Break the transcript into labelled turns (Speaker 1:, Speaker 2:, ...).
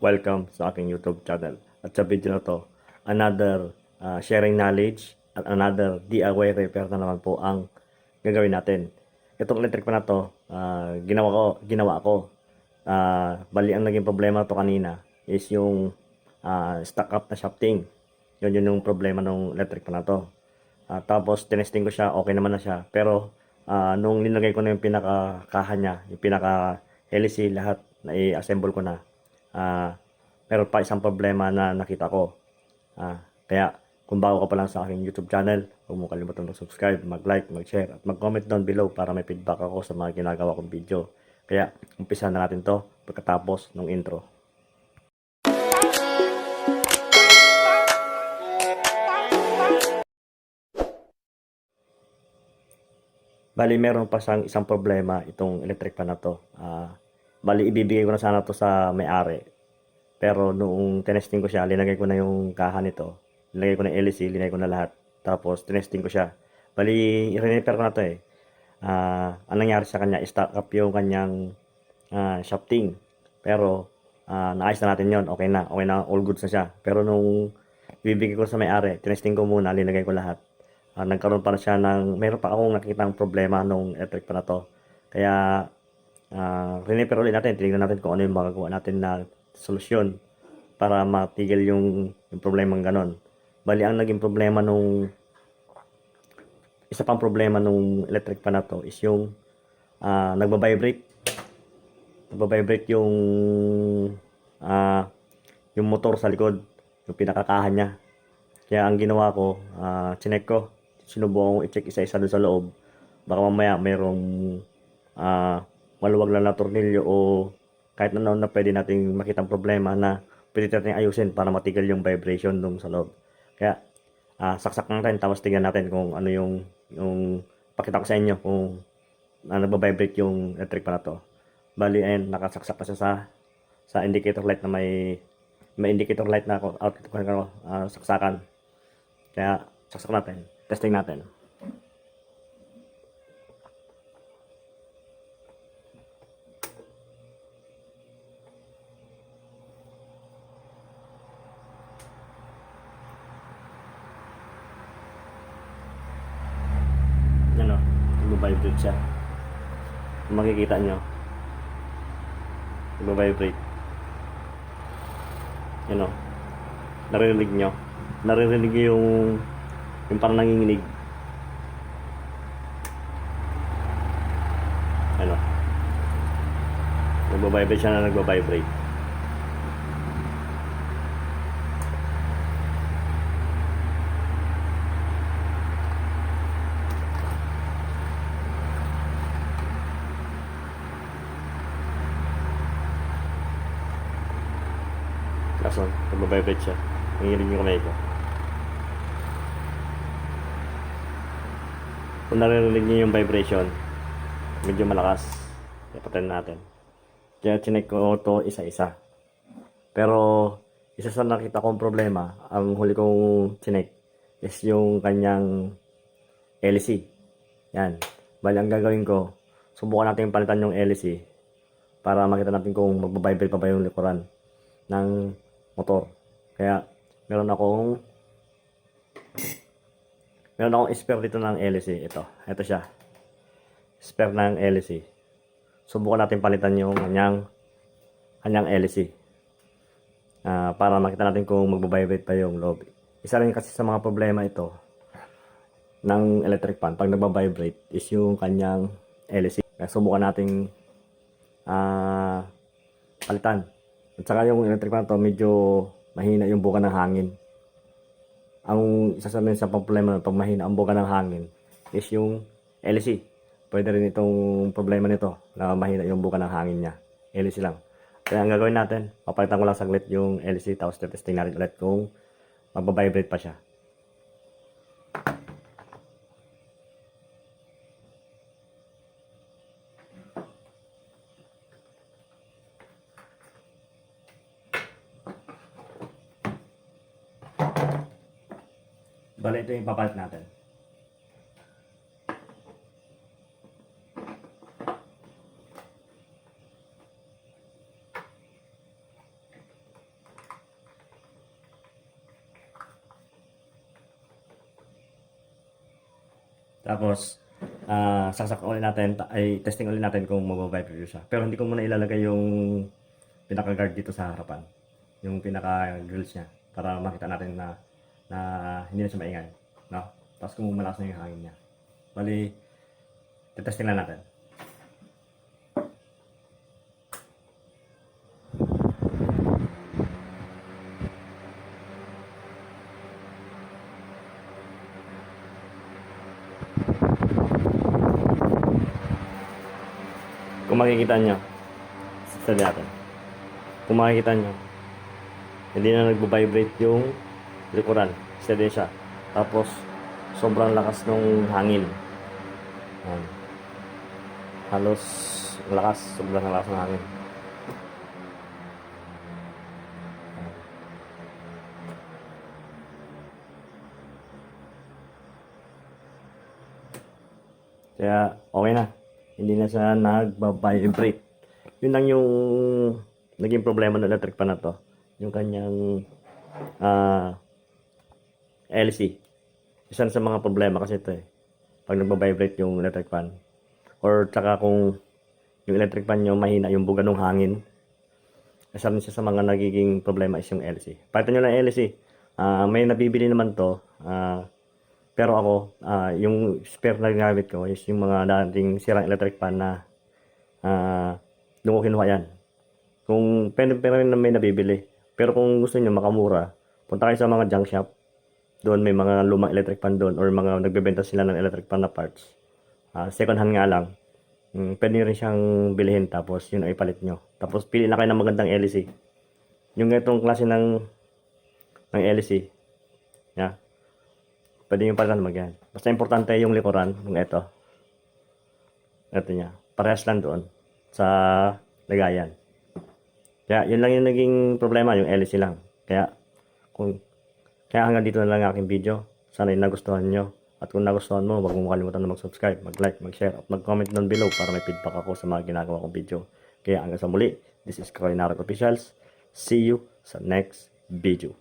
Speaker 1: Welcome sa aking YouTube channel. At sa video na to, another sharing knowledge at another DIY repair na naman po ang gagawin natin. Itong electric pa na to, ginawa ko. Bali ang naging problema to kanina is yung stuck up na shafting. Yun yung problema ng electric pa na to. Tapos tinesting ko siya, okay naman na siya. Pero nung linagay ko na yung pinaka-kaha niya, yung pinaka-helice lahat, na i-assemble ko na, meron pa isang problema na nakita ko. Kaya kung bago ka pa lang sa aking YouTube channel, huwag mo kalimutan mag-subscribe, mag-like, mag-share, at mag-comment down below para may feedback ako sa mga ginagawa kong video. Kaya umpisa na natin to pagkatapos ng intro. Bali, meron pa siyang isang problema itong electric pan na to. Bali, ibibigay ko na sana to sa may-ari. Pero noong tinesting ko siya, linagay ko na yung kaha nito. Linagay ko na LEC, linagay ko na lahat. Tapos, tinesting ko siya. Bali, i-repair ko na to eh. Ang nangyari sa kanya, stuck up yung kanyang shafting. Pero, naayos na natin yon. Okay na, all goods na siya. Pero nung ibibigay ko sa may-ari, tinesting ko muna, linagay ko lahat. Nagkaroon pa siya meron pa akong nakitang problema nung electric pa na to. Kaya, repair ulit natin. Tinignan natin kung ano yung magagawa natin na solusyon para matigil yung problema ng ganon. Bali, ang naging problema isa pang problema nung electric pa na to is yung nagbabibrate yung motor sa likod, yung pinakakahan niya. Kaya ang ginawa ko, chinek ko, sinubukan kong i-check isa-isa doon sa loob. Baka mamaya mayroong maluwag lang na tornilyo o kahit ano na pwede nating makitang problema na pwede natin ayusin para matigil yung vibration doon sa loob. Kaya saksak natin tapos tingnan natin kung ano yung pakita ko sa inyo kung nagbabibrate yung electric pa na to. Bali, ayun, nakasaksak pa siya sa indicator light na may indicator light na saksakan. Kaya saksak natin, testing natin. Yan o, nag-vibrate siya. Kung makikita nyo, nag-vibrate. Yan o, naririnig nyo yung parang nanginginig. Ano, nagbabibrate siya na nagbabibrate. Kaso, nagbabibrate siya. Nanginginig yung kamay ko. Kung naririnig niyo yung vibration, medyo malakas. Kaya patayin natin. Kaya chinek ko ito isa-isa. Pero isa sa nakita kong problema, ang huli kong chinek is yung kanyang LEC. Yan. Bali, ang gagawin ko, subukan natin palitan yung LEC para makita natin kung magbabibrate pa ba yung likuran ng motor. Kaya meron akong spare dito ng LEC. Ito siya. Spare ng LEC. Subukan natin palitan yung kanyang LEC. Para makita natin kung magbabibrate pa yung loob. Isa rin kasi sa mga problema ito ng electric fan pag nagbabibrate is yung kanyang LEC. Kaya subukan natin palitan. At saka yung electric fan to medyo mahina yung buka ng hangin. Ang isa sa problema pag mahina ang buka ng hangin is yung LEC. Pwede rin itong problema nito na mahina yung buka ng hangin niya. LEC lang. Kaya ang gagawin natin, papalitan ko lang saglit yung LEC tapos testing natin ulit kung magbabibrate pa siya. Bali, ito yung papalit natin. Tapos, saksak ulit natin, ay testing ulit natin kung mag-vibrate siya. Pero hindi ko muna ilalagay yung pinaka-guard dito sa harapan. Yung pinaka-grills niya. Para makita natin na hindi na siya maingay. No? Tapos kung malakas na yung hangin niya. Bali, testing lang natin. Kung makikita nyo, study natin. Kung makikita nyo, hindi na nagbo-vibrate yung likuran. Steady siya. Tapos, sobrang lakas ng hangin. Ayan. Halos lakas, sobrang lakas ng hangin. Kaya, okay na. Hindi na siya nagba-vibrate. Yun lang yung naging problema ng electric pan na to. Yung kanyang LC. Isa sa mga problema kasi ito eh. Pag nagba-vibrate yung electric fan. Or tsaka kung yung electric fan nyo mahina yung buga ng hangin. Isa rin siya sa mga nagiging problema is yung LC. Pakita nyo lang LC. May nabibili naman to. Pero ako, yung spare na gamit ko is yung mga dating sirang electric fan na doon ko kinuha yan. Kung pwede rin na may nabibili. Pero kung gusto niyo makamura, punta kayo sa mga junk shop. Doon may mga lumang electric fan doon or mga nagbebenta sila ng electric fan na parts. Second hand nga lang. Pwede nyo rin siyang bilhin tapos yun ay ipalit nyo. Tapos pili na kayo ng magandang LC. Yung itong klase ng LC. Yeah. Pwede yung palitan magyan. Basta importante yung likuran, yung ito. Ito niya. Parehas lang doon sa lagayan. Kaya yun lang yung naging problema, yung LC lang. Kaya hanggang dito na lang ang aking video. Sana yung nagustuhan nyo. At kung nagustuhan mo, huwag mong kalimutan na mag-subscribe, mag-like, mag-share, at mag-comment down below para may feedback ako sa mga ginagawa kong video. Kaya hanggang sa muli, this is Koy Narok Officials. See you sa next video.